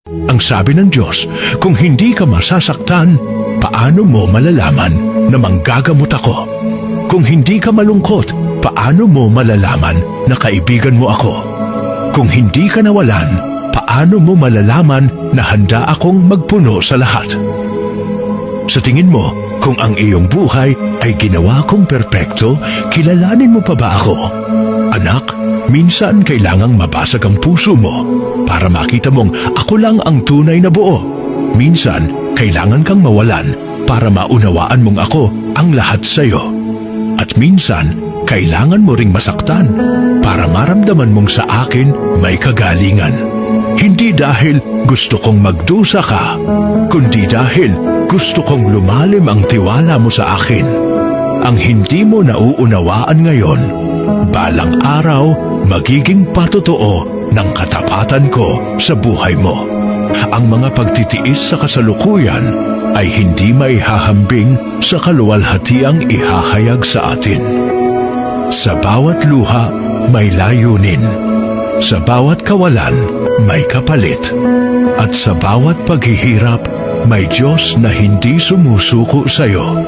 Ang sabi ng Diyos, kung hindi ka masasaktan, paano mo malalaman na manggagamot ako? Kung hindi ka malungkot, paano mo malalaman na kaibigan mo ako? Kung hindi ka nawalan, paano mo malalaman na handa akong magpuno sa lahat? Sa tingin mo, kung ang iyong buhay ay ginawa kong perpekto, kilalanin mo pa ba ako? Anak, minsan kailangang mabasag ang puso mo para makita mong ako lang ang tunay na buo. Minsan, kailangan kang mawalan para maunawaan mong ako ang lahat sa iyo. At minsan, kailangan mo ring masaktan para maramdaman mong sa akin may kagalingan. Hindi dahil gusto kong magdusa ka, kundi dahil gusto kong lumalim ang tiwala mo sa akin. Ang hindi mo nauunawaan ngayon, balang araw magiging patotoo ng katapatan ko sa buhay mo. Ang mga pagtitiis sa kasalukuyan ay hindi maihahambing sa kaluwalhatiang ihahayag sa atin. Sa bawat luha may layunin, sa bawat kawalan may kapalit, at sa bawat paghihirap may Diyos na hindi sumusuko sa iyo.